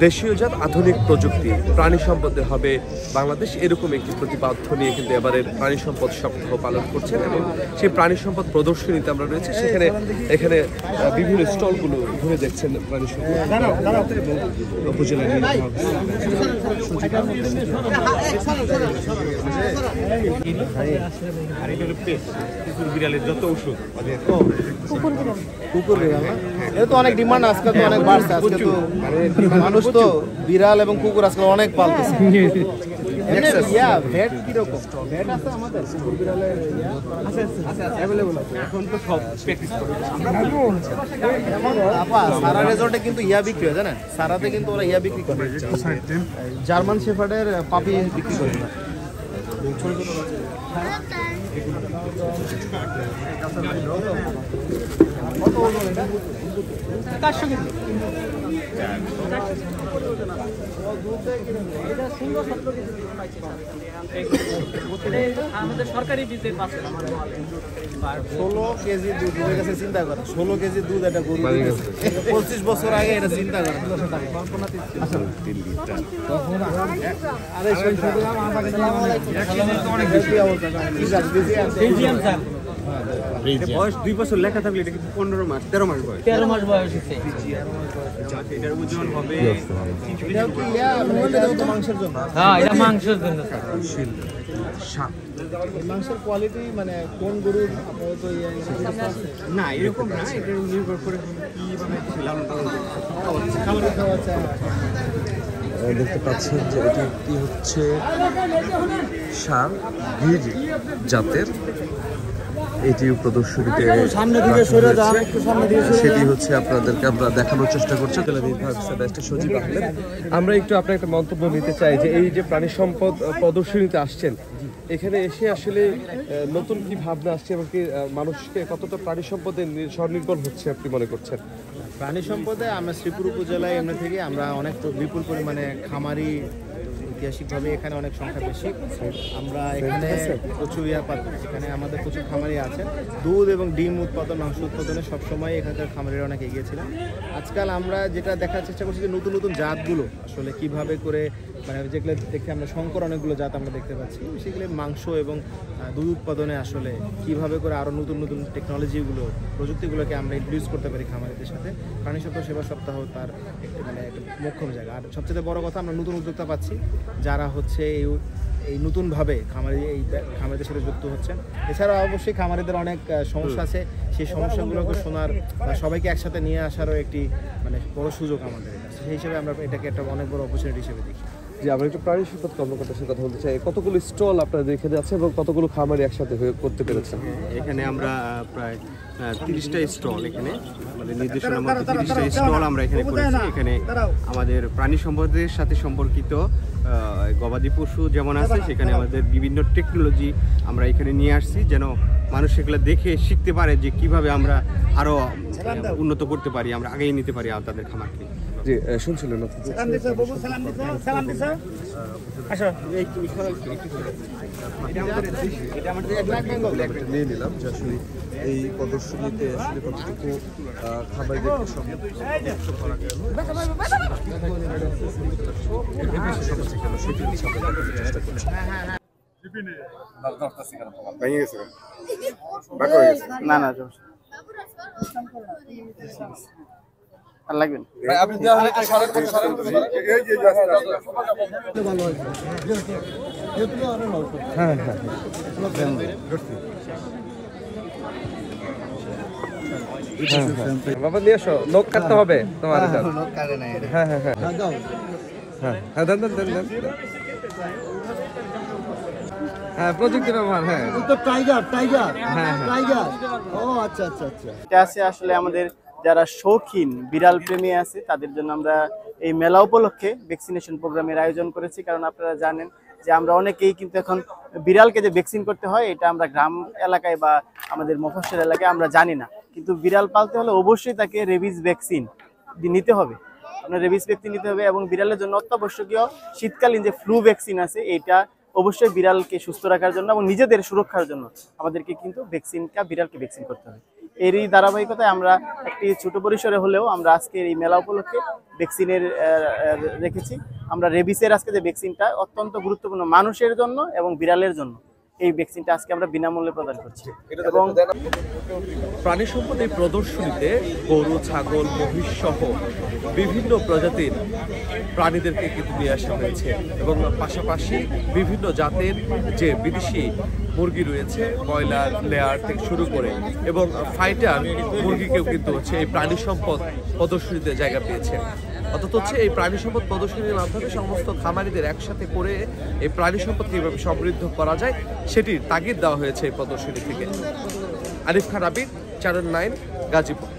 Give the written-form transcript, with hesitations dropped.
দেশীয়জাত আধুনিক প্রযুক্তি প্রাণী সম্পদে হবে বাংলাদেশ, এরকম একটি প্রতিপাদ্য নিয়ে কিন্তু এবারের প্রাণী সম্পদ সপ্তাহ পালন করছেন এবং সেই প্রাণী সম্পদ প্রদর্শনীতে আমরা রয়েছে। এখানে বিভিন্ন স্টলগুলো ঘুরে দেখছেন প্রাণী সম্পদ উপজেলা বিড়ালের যত ওষুধ কুকুর বিড়াল না, এটা তো অনেক ডিমান্ড আজকাল, তো অনেক বাড়ছে আজকে, তো মানুষ তো বিড়াল এবং কুকুর আজকাল অনেক পালতেছে। ভেট কিরকম? ভেট আছে আমাদের কুকুর বিড়ালের অ্যাভেলেবল আছে এখন তো সব প্র্যাকটিস করে আপা। সারা রেজর্টে কিন্তু বিক্রি হয়, জানেন? সারাতে কিন্তু ওরা বিক্রি করে, জার্মান শেফার্ডের পাপি বিক্রি করে না। ছোট ছোট আমাদের সরকারি বীজের পাশে 16 কেজি দুধ হয়ে গেছে। চিন্তা করেন, 16 কেজি দুধ একটা গরু 25 বছর আগে, এটা চিন্তা করেন। বয়স 2 বছর লেখা থাকলে এটা কিন্তু 13 মাস বয়স। 13 মাস বয়স হচ্ছে। এটার ওজন হবে, মাংসের জন্য। হ্যাঁ, এটা মাংসের জন্য। মাংসের কোয়ালিটি মানে কোন গরুর তো না এরকম না, এটা নির্ভর করে কিভাবে লালন পালন করছে। দেখতে পাচ্ছেন যে এটি একটি হচ্ছে ষাঁড় গির জাতের, এটিও প্রদর্শনীতে সেটি হচ্ছে আপনাদেরকে আমরা দেখানোর চেষ্টা করছি। সজীব আহমেদ, আমরা একটু আপনার একটা মন্তব্য নিতে চাই যে এই যে প্রাণী সম্পদ প্রদর্শনীতে আসছেন, এখানে এসে আসলে নতুন কি ভাবনা আসছে এবং কি মানুষকে কতটা প্রাণী সম্পদে স্বনির্ভর হচ্ছে আপনি মনে করছেন? প্রাণী সম্পদে আমরা শ্রীপুর উপজেলায় এমনি থেকে আমরা অনেক বিপুল পরিমাণে খামারি, ঐতিহাসিকভাবে এখানে অনেক সংখ্যা বেশি। আমরা এখানে প্রচুর এখানে আমাদের প্রচুর খামারি আছে। দুধ এবং ডিম উৎপাদন, মাংস উৎপাদনে সবসময় এখানকার খামারিরা অনেক এগিয়ে ছিলেন। আজকাল আমরা যেটা দেখার চেষ্টা করছি যে নতুন নতুন জাতগুলো আসলে কিভাবে করে, মানে যেগুলো দেখে আমরা সংকর অনেকগুলো জাত আমরা দেখতে পাচ্ছি, সেগুলো মাংস এবং দুধ উৎপাদনে আসলে কিভাবে করে আরও নতুন নতুন টেকনোলজিগুলো, প্রযুক্তিগুলোকে আমরা ইন্ট্রোডিউস করতে পারি খামারিদের সাথে। প্রাণী সপ্তাহ সেবা সপ্তাহ তার একটা মানে একটা মোক্ষম জায়গা। আর সবচেয়ে বড় কথা, আমরা নতুন উদ্যোক্তা পাচ্ছি যারা হচ্ছে এই নতুনভাবে খামারিদের সাথে যুক্ত হচ্ছেন। এছাড়াও অবশ্যই খামারিদের অনেক সমস্যা আছে, সেই সমস্যাগুলোকে শোনার, সবাইকে একসাথে নিয়ে আসারও একটি মানে বড় সুযোগ আমাদের কাছে। সেই হিসেবে আমরা এটাকে একটা অনেক বড় অপরচুনিটি হিসেবে দেখি। যে আমরা একটু প্রাণী সম্পদ কর্মকর্তার সাথে কথা বলতে চাই, কতগুলো স্টল আপনারা দেখে যাচ্ছে এবং কতগুলো খামারি একসাথে করতে পেরেছেন? এখানে আমরা প্রায় 30টা স্টল, এখানে আমাদের নির্দেশনার মধ্যে 30টা স্টল আমরা এখানে করেছি। এখানে আমাদের প্রাণী সম্পদের সাথে সম্পর্কিত গবাদি পশু যেমন আছে, সেখানে আমাদের বিভিন্ন টেকনোলজি আমরা এখানে নিয়ে আসছি, যেন মানুষ সেগুলো দেখে শিখতে পারে যে কিভাবে আমরা আরও উন্নত করতে পারি, আমরা আগিয়ে নিতে পারি তাদের খামারকে। জি, শুনছিলেন নিয়ে নিলাম যে আসলে এই প্রদর্শনীতে আসলে কতটুকু খামারিদেরকে করা গেল সেটি চেষ্টা করছি। না না আর লাগবেন হ্যাঁ হ্যাঁ বাবা নিয়ে এসো, নখ কাটতে হবে তোমার। হ্যাঁ হ্যাঁ হ্যাঁ হ্যাঁ হ্যাঁ দেন দেন দেন দেন। হ্যাঁ, প্রযুক্তি ব্যবহার। হ্যাঁ, তো টাইগার টাইগার হ্যাঁ টাইগার। ও আচ্ছা আচ্ছা আচ্ছা। এটা আছে আসলে আমাদের যারা শৌখিন বিড়াল প্রেমী আছে তাদের জন্য আমরা এই মেলা উপলক্ষে ভ্যাকসিনেশন প্রোগ্রামের আয়োজন করেছি। কারণ আপনারা জানেন যে আমরা অনেকেই কিন্তু এখন বিড়ালকে যে ভ্যাকসিন করতে হয় এটা আমরা গ্রাম এলাকায় বা আমাদের মফস্বল এলাকায় আমরা জানি না, কিন্তু বিড়াল পালতে হলে অবশ্যই তাকে রেবিস ভ্যাকসিন নিতে হবে। আপনার রেবিস ভ্যাকসিন নিতে হবে এবং বিড়ালের জন্য অত্যাবশ্যকীয় শীতকালীন যে ফ্লু ভ্যাকসিন আছে এটা অবশ্যই বিড়ালকে সুস্থ রাখার জন্য এবং নিজেদের সুরক্ষার জন্য আমাদেরকে কিন্তু বিড়ালকে ভ্যাকসিন করতে হবে। এরই ধারাবাহিকতায় আমরা একটি ছোট পরিসরে হলেও আমরা আজকের এই মেলা উপলক্ষে ভ্যাকসিনের রেখেছি। আমরা রেবিসের আজকে যে ভ্যাকসিনটা অত্যন্ত গুরুত্বপূর্ণ মানুষের জন্য এবং বিড়ালের জন্য, এই ভ্যাকসিনটা আজকে আমরা বিনামূল্যে প্রদান করছি। এবং প্রাণী সম্পদ এই প্রদর্শনীতে গরু, ছাগল, মহিষ সহ বিভিন্ন প্রজাতির প্রাণীদেরকে কিন্তু নিয়ে আসা হয়েছে এবং পাশাপাশি বিভিন্ন জাতের যে বিদেশি মুরগি রয়েছে, ব্রয়লার, লেয়ার থেকে শুরু করে এবং ফাইটার মুরগিকেও কিন্তু হচ্ছে এই প্রাণী সম্পদ প্রদর্শনীতে জায়গা পেয়েছে। অর্থাৎ হচ্ছে এই প্রাণী সম্পদ প্রদর্শনীর মাধ্যমে সমস্ত খামারিদের একসাথে করে এই প্রাণী সম্পদ কীভাবে সমৃদ্ধ করা যায় সেটির তাগিদ দেওয়া হয়েছে এই প্রদর্শনী থেকে। আরিফ খান আবির, চ্যানেল 9, গাজীপুর।